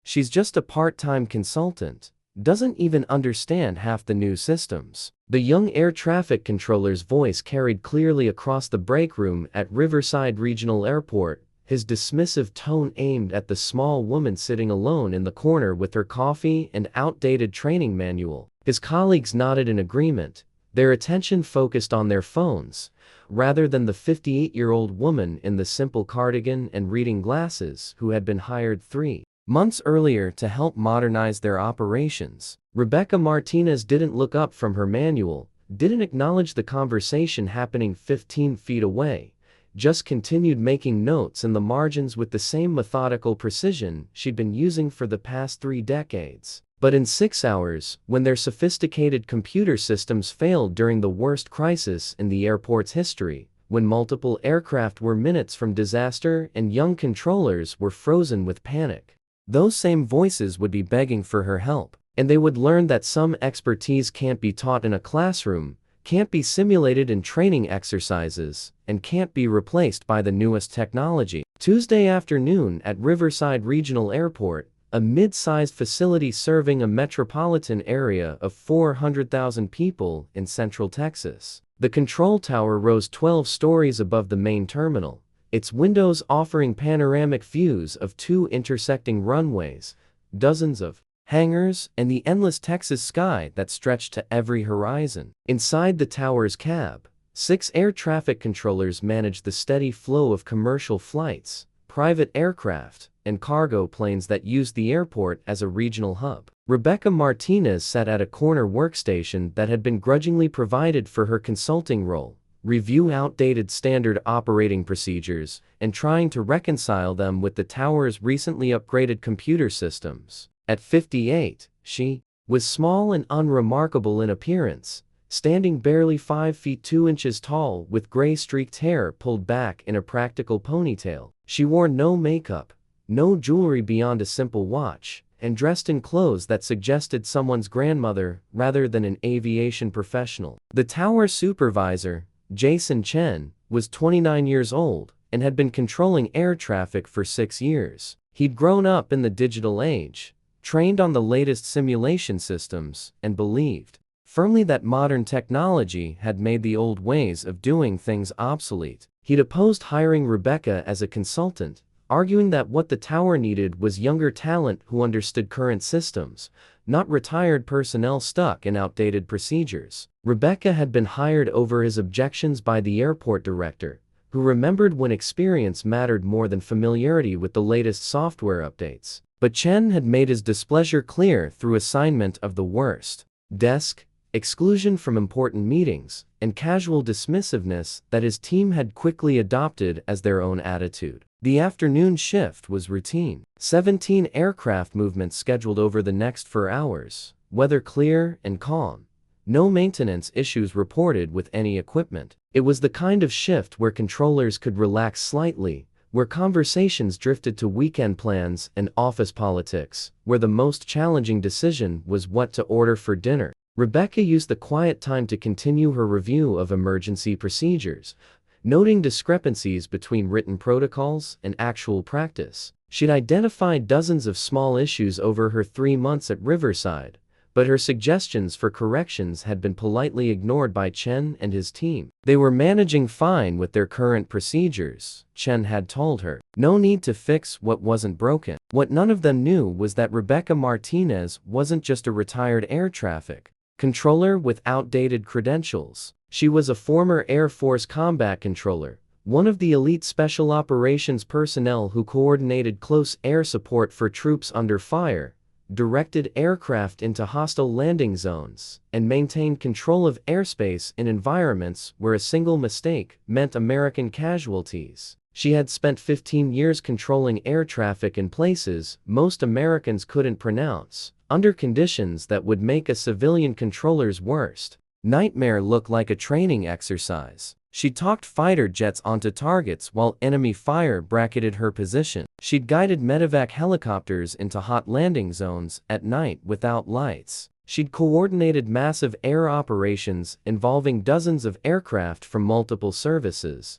She's just a part-time consultant, doesn't even understand half the new systems. The young air traffic controller's voice carried clearly across the break room at Riverside Regional Airport, his dismissive tone aimed at the small woman sitting alone in the corner with her coffee and outdated training manual. His colleagues nodded in agreement, their attention focused on their phones, rather than the 58-year-old woman in the simple cardigan and reading glasses who had been hired 3 months earlier to help modernize their operations. Rebecca Martinez didn't look up from her manual, didn't acknowledge the conversation happening 15 feet away, just continued making notes in the margins with the same methodical precision she'd been using for the past 3 decades. But in 6 hours, when their sophisticated computer systems failed during the worst crisis in the airport's history, when multiple aircraft were minutes from disaster and young controllers were frozen with panic, those same voices would be begging for her help, and they would learn that some expertise can't be taught in a classroom, can't be simulated in training exercises, and can't be replaced by the newest technology. Tuesday afternoon at Riverside Regional Airport, a mid-sized facility serving a metropolitan area of 400,000 people in Central Texas. The control tower rose 12 stories above the main terminal, its windows offering panoramic views of 2 intersecting runways, dozens of hangars, and the endless Texas sky that stretched to every horizon. Inside the tower's cab, 6 air traffic controllers managed the steady flow of commercial flights, private aircraft, and cargo planes that used the airport as a regional hub. Rebecca Martinez sat at a corner workstation that had been grudgingly provided for her consulting role, review outdated standard operating procedures, and trying to reconcile them with the tower's recently upgraded computer systems. At 58, she was small and unremarkable in appearance, standing barely 5 feet 2 inches tall with gray-streaked hair pulled back in a practical ponytail. She wore no makeup, no jewelry beyond a simple watch, and dressed in clothes that suggested someone's grandmother rather than an aviation professional. The tower supervisor, Jason Chen, was 29 years old and had been controlling air traffic for 6 years. He'd grown up in the digital age, trained on the latest simulation systems, and believed firmly that modern technology had made the old ways of doing things obsolete. He'd opposed hiring Rebecca as a consultant, arguing that what the tower needed was younger talent who understood current systems, not retired personnel stuck in outdated procedures. Rebecca had been hired over his objections by the airport director, who remembered when experience mattered more than familiarity with the latest software updates. But Chen had made his displeasure clear through assignment of the worst desk, exclusion from important meetings, and casual dismissiveness that his team had quickly adopted as their own attitude. The afternoon shift was routine. 17 aircraft movements scheduled over the next 4 hours, weather clear and calm. No maintenance issues reported with any equipment. It was the kind of shift where controllers could relax slightly, where conversations drifted to weekend plans and office politics, where the most challenging decision was what to order for dinner. Rebecca used the quiet time to continue her review of emergency procedures, noting discrepancies between written protocols and actual practice. She'd identified dozens of small issues over her 3 months at Riverside, but her suggestions for corrections had been politely ignored by Chen and his team. They were managing fine with their current procedures, Chen had told her. No need to fix what wasn't broken. What none of them knew was that Rebecca Martinez wasn't just a retired air traffic controller with outdated credentials. She was a former Air Force combat controller, one of the elite special operations personnel who coordinated close air support for troops under fire, directed aircraft into hostile landing zones, and maintained control of airspace in environments where a single mistake meant American casualties. She had spent 15 years controlling air traffic in places most Americans couldn't pronounce, under conditions that would make a civilian controller's worst nightmare look like a training exercise. She talked fighter jets onto targets while enemy fire bracketed her position. She'd guided medevac helicopters into hot landing zones at night without lights. She'd coordinated massive air operations involving dozens of aircraft from multiple services,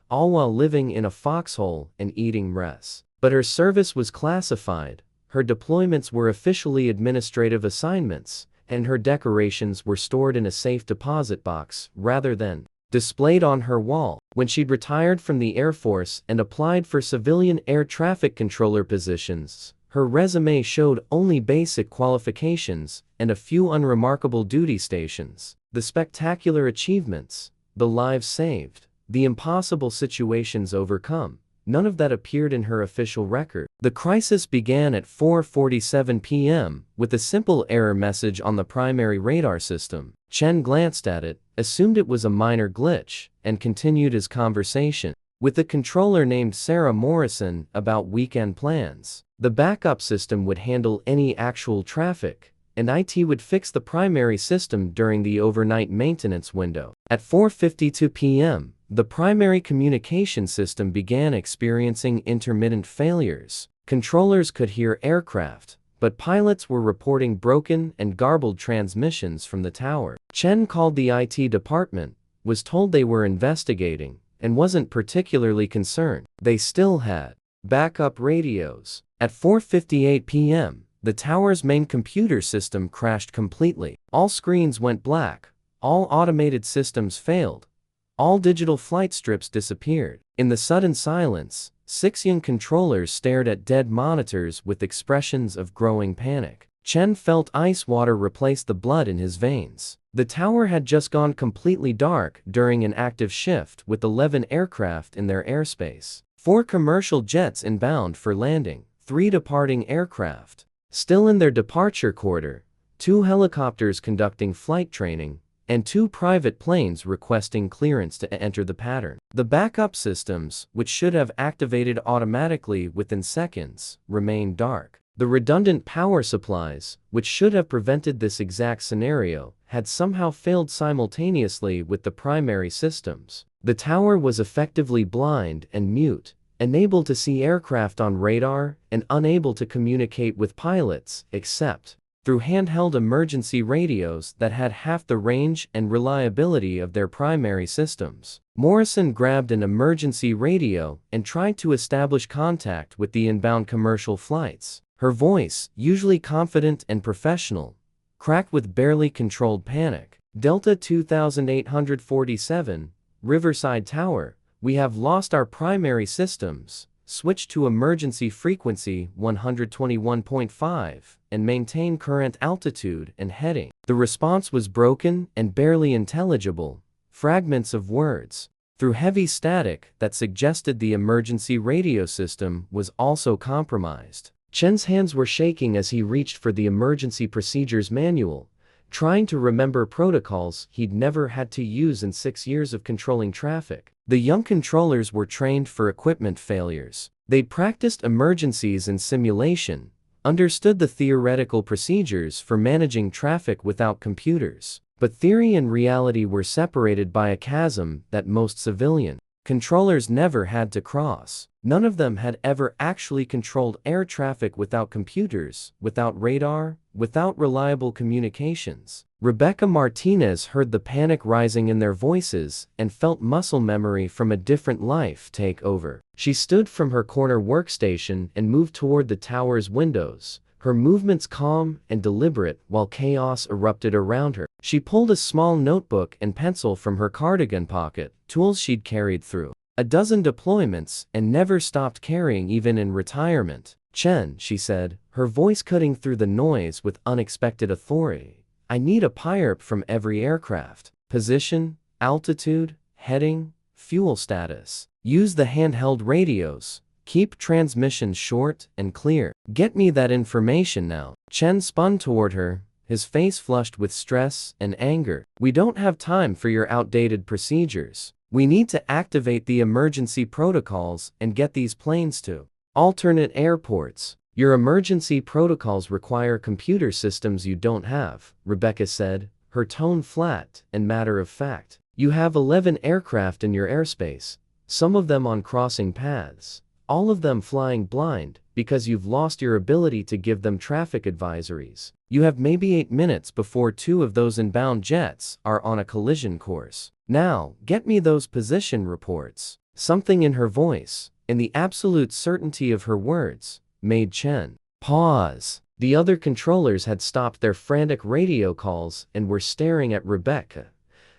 all while living in a foxhole and eating mess. But her service was classified, her deployments were officially administrative assignments, and her decorations were stored in a safe deposit box rather than displayed on her wall. When she'd retired from the Air Force and applied for civilian air traffic controller positions, her resume showed only basic qualifications and a few unremarkable duty stations. The spectacular achievements, the lives saved, the impossible situations overcome, none of that appeared in her official record. The crisis began at 4:47 p.m. with a simple error message on the primary radar system. Chen glanced at it, assumed it was a minor glitch, and continued his conversation with the controller named Sarah Morrison about weekend plans. The backup system would handle any actual traffic, and IT would fix the primary system during the overnight maintenance window. At 4:52 p.m., the primary communication system began experiencing intermittent failures. Controllers could hear aircraft, but pilots were reporting broken and garbled transmissions from the tower. Chen called the IT department, was told they were investigating, and wasn't particularly concerned. They still had backup radios. At 4:58 p.m., the tower's main computer system crashed completely. All screens went black, all automated systems failed, all digital flight strips disappeared. In the sudden silence, 6 young controllers stared at dead monitors with expressions of growing panic. Chen felt ice water replace the blood in his veins. The tower had just gone completely dark during an active shift with 11 aircraft in their airspace. 4 commercial jets inbound for landing, 3 departing aircraft still in their departure corridor, 2 helicopters conducting flight training, and 2 private planes requesting clearance to enter the pattern. The backup systems, which should have activated automatically within seconds, remained dark. The redundant power supplies, which should have prevented this exact scenario, had somehow failed simultaneously with the primary systems. The tower was effectively blind and mute, unable to see aircraft on radar and unable to communicate with pilots except through handheld emergency radios that had half the range and reliability of their primary systems. Morrison grabbed an emergency radio and tried to establish contact with the inbound commercial flights. Her voice, usually confident and professional, cracked with barely controlled panic. Delta 2847, Riverside Tower, we have lost our primary systems. Switch to emergency frequency 121.5 and maintain current altitude and heading. The response was broken and barely intelligible, fragments of words, through heavy static that suggested the emergency radio system was also compromised. Chen's hands were shaking as he reached for the emergency procedures manual, trying to remember protocols he'd never had to use in 6 years of controlling traffic. The young controllers were trained for equipment failures. They'd practiced emergencies in simulation, understood the theoretical procedures for managing traffic without computers. But theory and reality were separated by a chasm that most civilian controllers never had to cross. None of them had ever actually controlled air traffic without computers, without radar, without reliable communications. Rebecca Martinez heard the panic rising in their voices and felt muscle memory from a different life take over. She stood from her corner workstation and moved toward the tower's windows, her movements calm and deliberate while chaos erupted around her. She pulled a small notebook and pencil from her cardigan pocket, tools she'd carried through a dozen deployments and never stopped carrying even in retirement. "Chen," she said, her voice cutting through the noise with unexpected authority, "I need a PIRP from every aircraft. Position, altitude, heading, fuel status. Use the handheld radios. Keep transmissions short and clear. Get me that information now." Chen spun toward her, his face flushed with stress and anger. "We don't have time for your outdated procedures. We need to activate the emergency protocols and get these planes to alternate airports. Your emergency protocols require computer systems you don't have," Rebecca said, her tone flat and matter of fact. "You have 11 aircraft in your airspace, some of them on crossing paths, all of them flying blind because you've lost your ability to give them traffic advisories. You have maybe 8 minutes before 2 of those inbound jets are on a collision course. Now, get me those position reports." Something in her voice, in the absolute certainty of her words, made Chen Pause. The other controllers had stopped their frantic radio calls and were staring at Rebecca,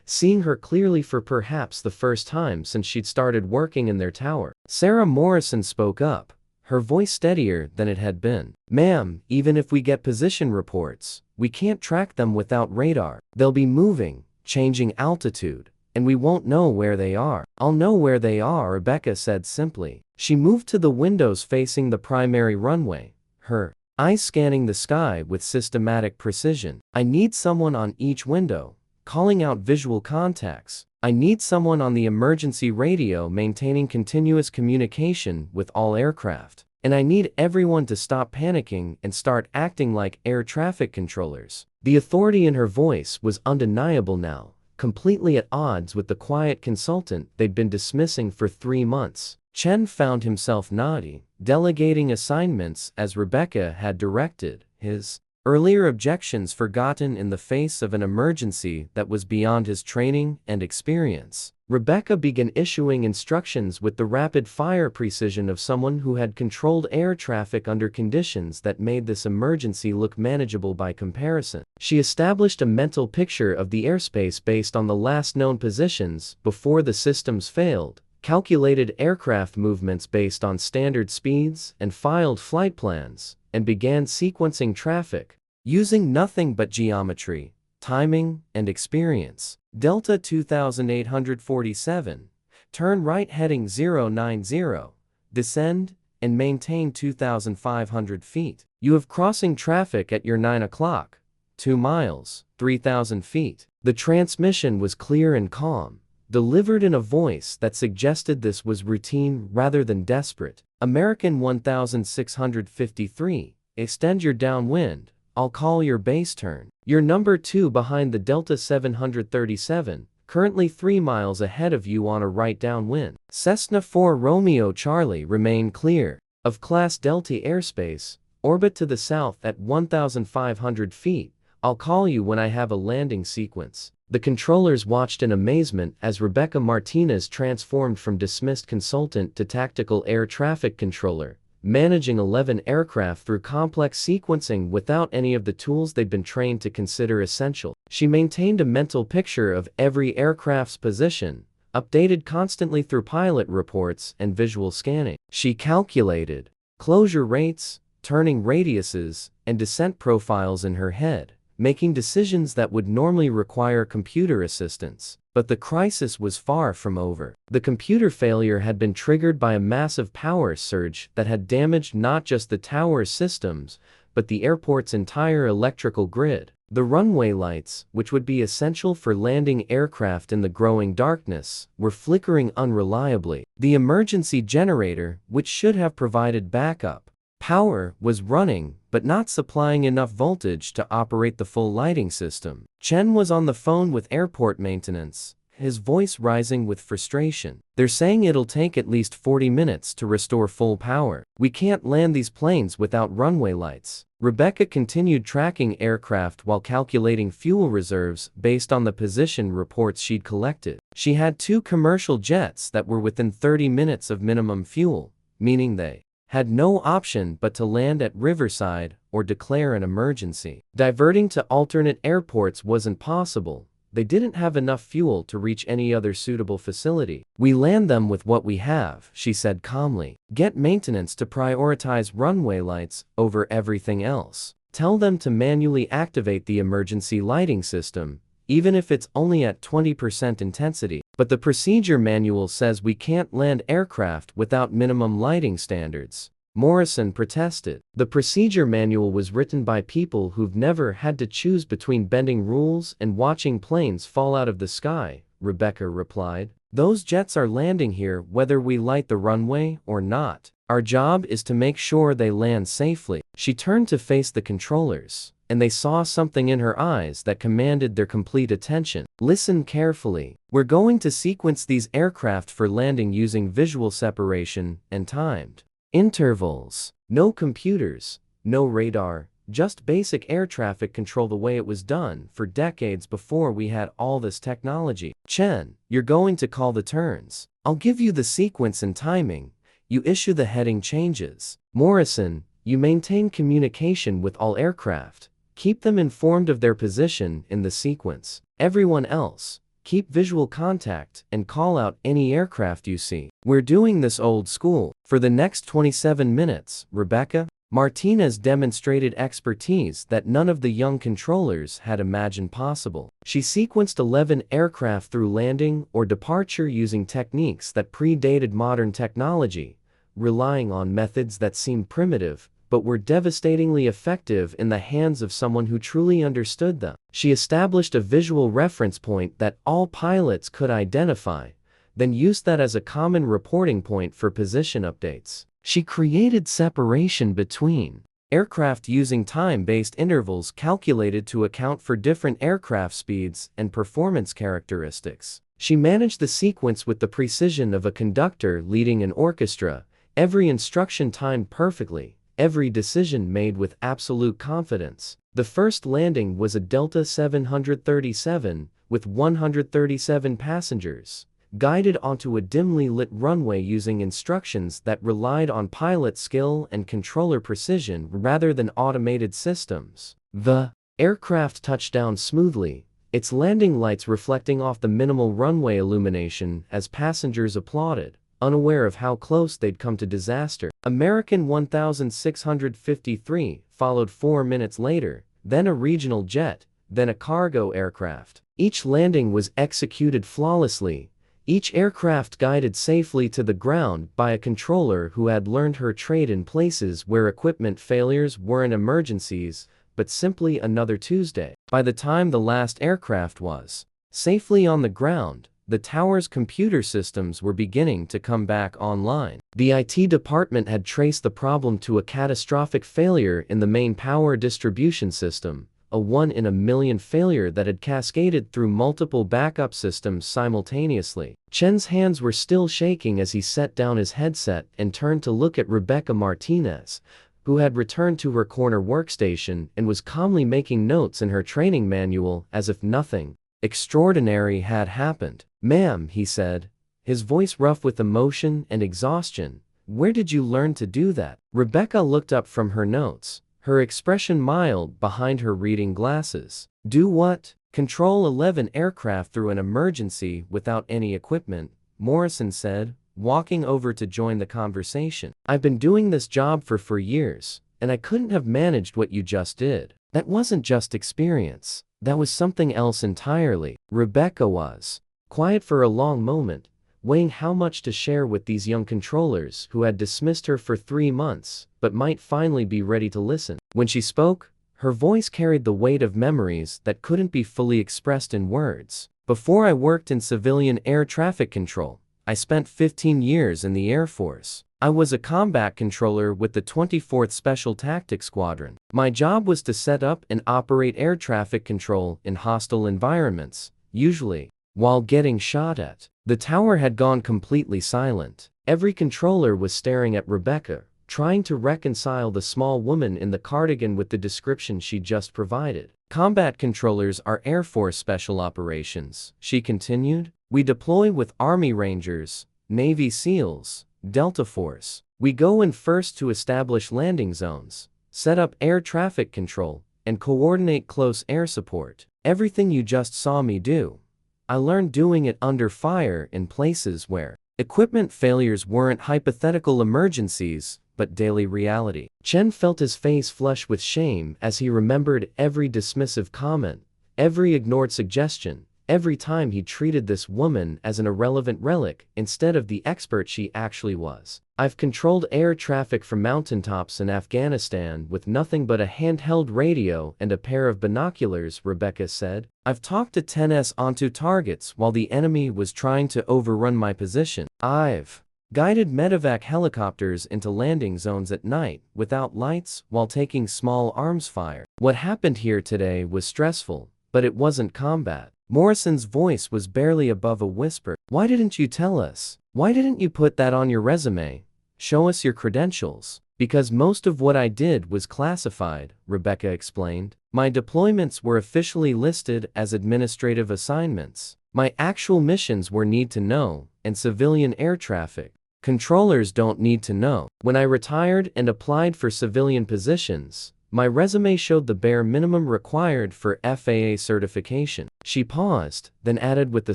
seeing her clearly for perhaps the first time since she'd started working in their tower. Sarah Morrison spoke up, her voice steadier than it had been. "Ma'am, even if we get position reports, we can't track them without radar. They'll be moving, changing altitude, and we won't know where they are." "I'll know where they are," Rebecca said simply. She moved to the windows facing the primary runway, her eyes scanning the sky with systematic precision. "I need someone on each window, calling out visual contacts. I need someone on the emergency radio maintaining continuous communication with all aircraft. And I need everyone to stop panicking and start acting like air traffic controllers." The authority in her voice was undeniable now, completely at odds with the quiet consultant they'd been dismissing for 3 months. Chen found himself nodding, delegating assignments as Rebecca had directed, his earlier objections forgotten in the face of an emergency that was beyond his training and experience. Rebecca began issuing instructions with the rapid-fire precision of someone who had controlled air traffic under conditions that made this emergency look manageable by comparison. She established a mental picture of the airspace based on the last known positions before the systems failed, calculated aircraft movements based on standard speeds and filed flight plans, and began sequencing traffic, using nothing but geometry, timing, and experience. Delta 2847, turn right heading 090, descend, and maintain 2,500 feet. You have crossing traffic at your 9 o'clock, 2 miles, 3,000 feet. The transmission was clear and calm, delivered in a voice that suggested this was routine rather than desperate. American 1653, extend your downwind, I'll call your base turn. You're number 2 behind the Delta 737, currently 3 miles ahead of you on a right downwind. Cessna 4 Romeo Charlie remain clear of Class Delta airspace, orbit to the south at 1,500 feet. I'll call you when I have a landing sequence. The controllers watched in amazement as Rebecca Martinez transformed from dismissed consultant to tactical air traffic controller, managing 11 aircraft through complex sequencing without any of the tools they'd been trained to consider essential. She maintained a mental picture of every aircraft's position, updated constantly through pilot reports and visual scanning. She calculated closure rates, turning radiuses, and descent profiles in her head, making decisions that would normally require computer assistance. But the crisis was far from over. The computer failure had been triggered by a massive power surge that had damaged not just the tower's systems, but the airport's entire electrical grid. The runway lights, which would be essential for landing aircraft in the growing darkness, were flickering unreliably. The emergency generator, which should have provided backup power, was running, but not supplying enough voltage to operate the full lighting system. Chen was on the phone with airport maintenance, his voice rising with frustration. "They're saying it'll take at least 40 minutes to restore full power. We can't land these planes without runway lights." Rebecca continued tracking aircraft while calculating fuel reserves based on the position reports she'd collected. She had 2 commercial jets that were within 30 minutes of minimum fuel, meaning they had no option but to land at Riverside or declare an emergency. Diverting to alternate airports wasn't possible. They didn't have enough fuel to reach any other suitable facility. "We land them with what we have," she said calmly. "Get maintenance to prioritize runway lights over everything else. Tell them to manually activate the emergency lighting system, even if it's only at 20% intensity. But the procedure manual says we can't land aircraft without minimum lighting standards," Morrison protested. "The procedure manual was written by people who've never had to choose between bending rules and watching planes fall out of the sky," Rebecca replied. "Those jets are landing here whether we light the runway or not. Our job is to make sure they land safely." She turned to face the controllers, and they saw something in her eyes that commanded their complete attention. "Listen carefully. We're going to sequence these aircraft for landing using visual separation and timed intervals. No computers, no radar, just basic air traffic control the way it was done for decades before we had all this technology. Chen, you're going to call the turns. I'll give you the sequence and timing. You issue the heading changes." Morrison, You maintain communication with all aircraft. Keep them informed of their position in the sequence. Everyone else, keep visual contact and call out any aircraft you see. We're doing this old school. For the next 27 minutes, Rebecca Martinez demonstrated expertise that none of the young controllers had imagined possible. She sequenced 11 aircraft through landing or departure using techniques that predated modern technology, relying on methods that seemed primitive but were devastatingly effective in the hands of someone who truly understood them. She established a visual reference point that all pilots could identify, then used that as a common reporting point for position updates. She created separation between aircraft using time-based intervals calculated to account for different aircraft speeds and performance characteristics. She managed the sequence with the precision of a conductor leading an orchestra, every instruction timed perfectly, every decision made with absolute confidence. The first landing was a Delta 737 with 137 passengers, guided onto a dimly lit runway using instructions that relied on pilot skill and controller precision rather than automated systems. The aircraft touched down smoothly, its landing lights reflecting off the minimal runway illumination as passengers applauded, unaware of how close they'd come to disaster. American 1653 followed 4 minutes later, then a regional jet, then a cargo aircraft. Each landing was executed flawlessly, each aircraft guided safely to the ground by a controller who had learned her trade in places where equipment failures weren't emergencies, but simply another Tuesday. By the time the last aircraft was safely on the ground, the tower's computer systems were beginning to come back online. The IT department had traced the problem to a catastrophic failure in the main power distribution system, a 1 in a million failure that had cascaded through multiple backup systems simultaneously. Chen's hands were still shaking as he set down his headset and turned to look at Rebecca Martinez, who had returned to her corner workstation and was calmly making notes in her training manual as if nothing extraordinary had happened. "Ma'am," he said, his voice rough with emotion and exhaustion, "where did you learn to do that?" Rebecca looked up from her notes, her expression mild behind her reading glasses. "Do what?" "Control 11 aircraft through an emergency without any equipment," Morrison said, walking over to join the conversation. "I've been doing this job for years, and I couldn't have managed what you just did. That wasn't just experience. That was something else entirely." Rebecca was quiet for a long moment, weighing how much to share with these young controllers who had dismissed her for 3 months, but might finally be ready to listen. When she spoke, her voice carried the weight of memories that couldn't be fully expressed in words. "Before I worked in civilian air traffic control, I spent 15 years in the Air Force. I was a combat controller with the 24th Special Tactics Squadron. My job was to set up and operate air traffic control in hostile environments, usually while getting shot at." The tower had gone completely silent. Every controller was staring at Rebecca, trying to reconcile the small woman in the cardigan with the description she just provided. "Combat controllers are Air Force Special Operations," she continued. "We deploy with Army Rangers, Navy SEALs, Delta Force. We go in first to establish landing zones, set up air traffic control, and coordinate close air support. Everything you just saw me do, I learned doing it under fire in places where equipment failures weren't hypothetical emergencies, but daily reality." Chen felt his face flush with shame as he remembered every dismissive comment, every ignored suggestion, every time he treated this woman as an irrelevant relic instead of the expert she actually was. "I've controlled air traffic from mountaintops in Afghanistan with nothing but a handheld radio and a pair of binoculars," Rebecca said. "I've talked to 10s onto targets while the enemy was trying to overrun my position. I've guided medevac helicopters into landing zones at night without lights while taking small arms fire. What happened here today was stressful, but it wasn't combat." Morrison's voice was barely above a whisper. "Why didn't you tell us? Why didn't you put that on your resume? Show us your credentials." "Because most of what I did was classified," Rebecca explained. "My deployments were officially listed as administrative assignments. My actual missions were need to know and civilian air traffic Controllers don't need to know. When I retired and applied for civilian positions, my resume showed the bare minimum required for FAA certification. She paused, then added with a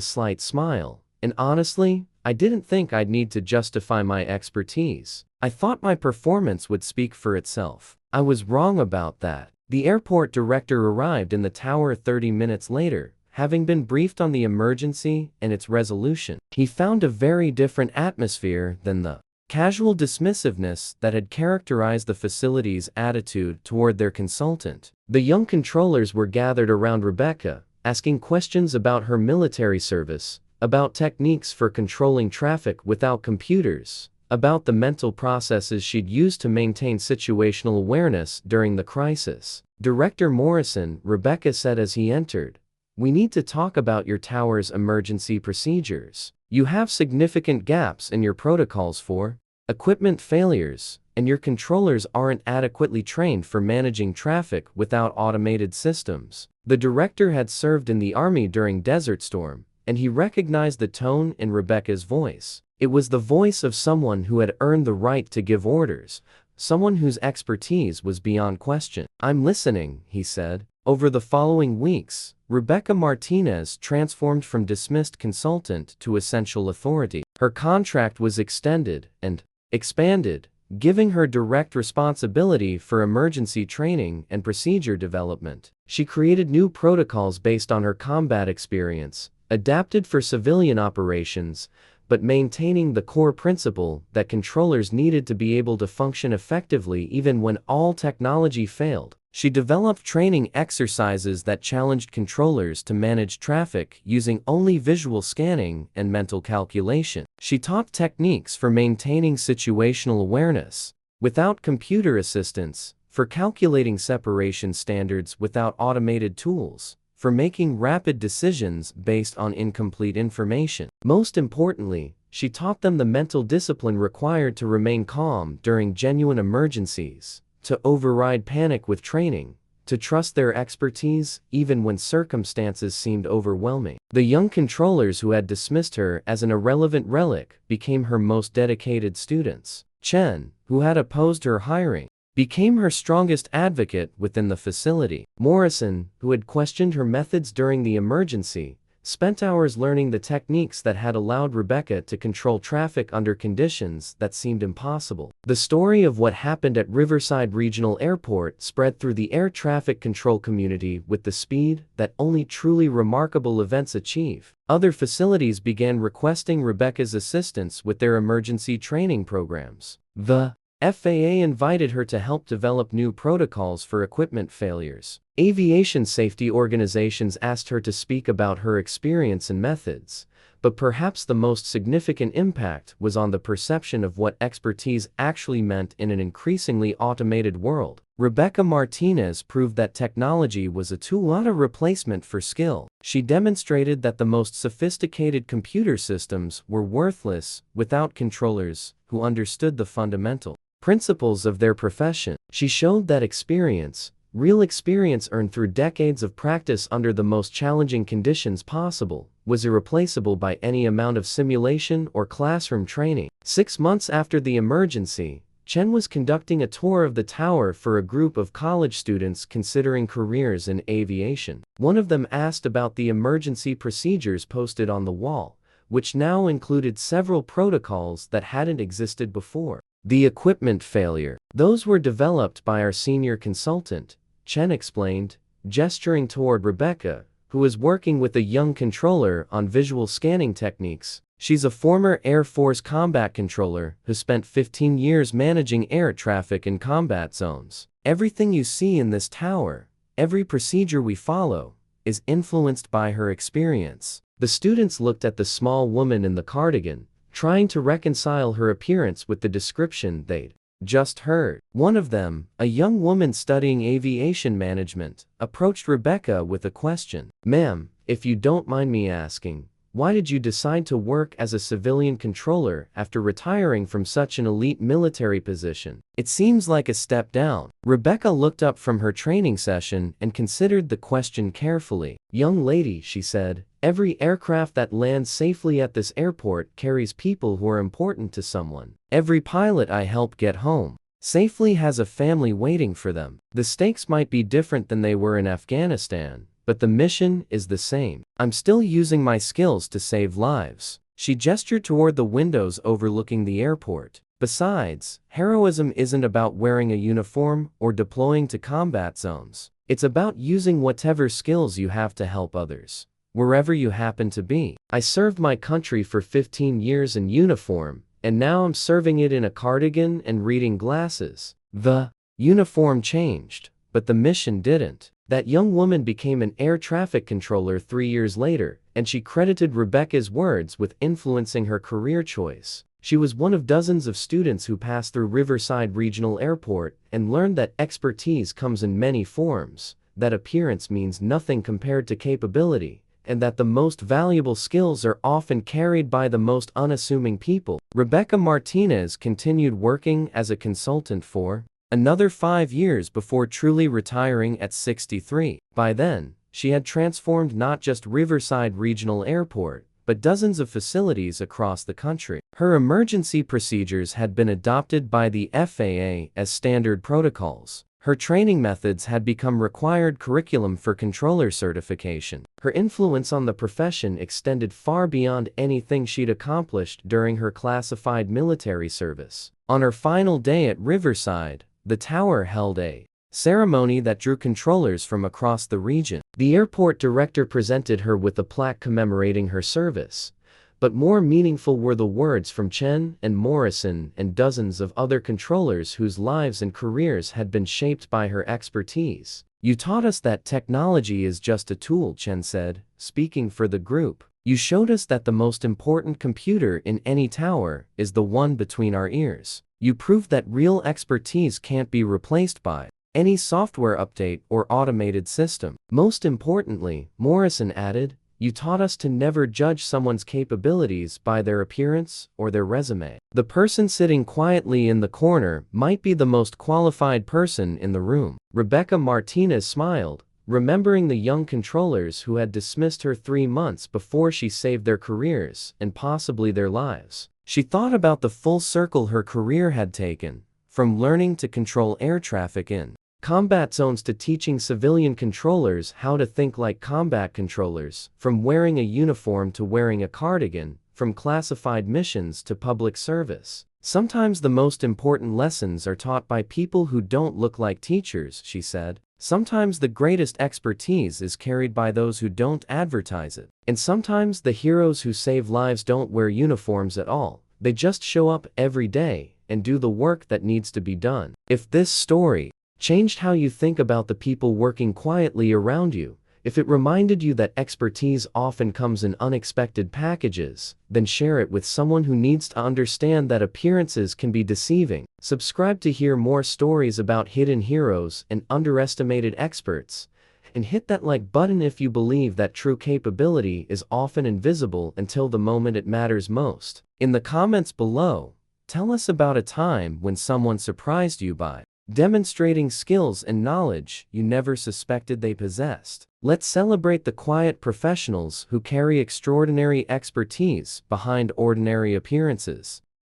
slight smile, and honestly, I didn't think I'd need to justify my expertise. I thought my performance would speak for itself. I was wrong about that. The airport director arrived in the tower 30 minutes later, having been briefed on the emergency and its resolution. He found a very different atmosphere than the casual dismissiveness that had characterized the facility's attitude toward their consultant. The young controllers were gathered around Rebecca, asking questions about her military service, about techniques for controlling traffic without computers, about the mental processes she'd used to maintain situational awareness during the crisis. Director Morrison, Rebecca said as he entered, "We need to talk about your tower's emergency procedures. You have significant gaps in your protocols for equipment failures, and your controllers aren't adequately trained for managing traffic without automated systems." The director had served in the Army during Desert Storm, and he recognized the tone in Rebecca's voice. It was the voice of someone who had earned the right to give orders, someone whose expertise was beyond question. "I'm listening," he said. Over the following weeks, Rebecca Martinez transformed from dismissed consultant to essential authority. Her contract was extended and expanded, giving her direct responsibility for emergency training and procedure development. She created new protocols based on her combat experience, adapted for civilian operations, but maintaining the core principle that controllers needed to be able to function effectively even when all technology failed. She developed training exercises that challenged controllers to manage traffic using only visual scanning and mental calculation. She taught techniques for maintaining situational awareness without computer assistance, for calculating separation standards without automated tools, for making rapid decisions based on incomplete information. Most importantly, she taught them the mental discipline required to remain calm during genuine emergencies, to override panic with training, to trust their expertise even when circumstances seemed overwhelming. The young controllers who had dismissed her as an irrelevant relic became her most dedicated students. Chen, who had opposed her hiring, became her strongest advocate within the facility. Morrison, who had questioned her methods during the emergency, spent hours learning the techniques that had allowed Rebecca to control traffic under conditions that seemed impossible. The story of what happened at Riverside Regional Airport spread through the air traffic control community with the speed that only truly remarkable events achieve. Other facilities began requesting Rebecca's assistance with their emergency training programs. The FAA invited her to help develop new protocols for equipment failures. Aviation safety organizations asked her to speak about her experience and methods, but perhaps the most significant impact was on the perception of what expertise actually meant in an increasingly automated world. Rebecca Martinez proved that technology was a tool, not a replacement for skill. She demonstrated that the most sophisticated computer systems were worthless without controllers who understood the fundamental principles of their profession. She showed that experience, real experience earned through decades of practice under the most challenging conditions possible, was irreplaceable by any amount of simulation or classroom training. 6 months after the emergency, Chen was conducting a tour of the tower for a group of college students considering careers in aviation. One of them asked about the emergency procedures posted on the wall, which now included several protocols that hadn't existed before. "The equipment failure. Those were developed by our senior consultant," Chen explained, gesturing toward Rebecca, who was working with a young controller on visual scanning techniques. She's a former Air Force combat controller who spent 15 years managing air traffic in combat zones. "Everything you see in this tower, every procedure we follow, is influenced by her experience." The students looked at the small woman in the cardigan, trying to reconcile her appearance with the description they'd just heard. One of them, a young woman studying aviation management, approached Rebecca with a question. "Ma'am, if you don't mind me asking, why did you decide to work as a civilian controller after retiring from such an elite military position? It seems like a step down." Rebecca looked up from her training session and considered the question carefully. "Young lady," she said, Every aircraft that lands safely at this airport carries people who are important to someone. Every pilot I help get home safely has a family waiting for them. The stakes might be different than they were in Afghanistan, but the mission is the same. I'm still using my skills to save lives." She gestured toward the windows overlooking the airport. "Besides, heroism isn't about wearing a uniform or deploying to combat zones. It's about using whatever skills you have to help others, wherever you happen to be. I served my country for 15 years in uniform, and now I'm serving it in a cardigan and reading glasses." The uniform changed, but the mission didn't. That young woman became an air traffic controller 3 years later, and she credited Rebecca's words with influencing her career choice. She was one of dozens of students who passed through Riverside Regional Airport and learned that expertise comes in many forms, that appearance means nothing compared to capability, and that the most valuable skills are often carried by the most unassuming people. Rebecca Martinez continued working as a consultant for another 5 years before truly retiring at 63. By then, she had transformed not just Riverside Regional Airport, but dozens of facilities across the country. Her emergency procedures had been adopted by the FAA as standard protocols. Her training methods had become required curriculum for controller certification. Her influence on the profession extended far beyond anything she'd accomplished during her classified military service. On her final day at Riverside, the tower held a ceremony that drew controllers from across the region. The airport director presented her with a plaque commemorating her service, but more meaningful were the words from Chen and Morrison and dozens of other controllers whose lives and careers had been shaped by her expertise. "You taught us that technology is just a tool," Chen said, speaking for the group. "You showed us that the most important computer in any tower is the one between our ears. You proved that real expertise can't be replaced by any software update or automated system." Most importantly, Morrison added, "You taught us to never judge someone's capabilities by their appearance or their resume. The person sitting quietly in the corner might be the most qualified person in the room." Rebecca Martinez smiled, remembering the young controllers who had dismissed her 3 months before she saved their careers and possibly their lives. She thought about the full circle her career had taken, from learning to control air traffic in combat zones to teaching civilian controllers how to think like combat controllers, from wearing a uniform to wearing a cardigan, from classified missions to public service. "Sometimes the most important lessons are taught by people who don't look like teachers," she said. "Sometimes the greatest expertise is carried by those who don't advertise it. And sometimes the heroes who save lives don't wear uniforms at all. They just show up every day and do the work that needs to be done." If this story changed how you think about the people working quietly around you, if it reminded you that expertise often comes in unexpected packages, then share it with someone who needs to understand that appearances can be deceiving. Subscribe to hear more stories about hidden heroes and underestimated experts, and hit that like button if you believe that true capability is often invisible until the moment it matters most. In the comments below, tell us about a time when someone surprised you by demonstrating skills and knowledge you never suspected they possessed. Let's celebrate the quiet professionals who carry extraordinary expertise behind ordinary appearances.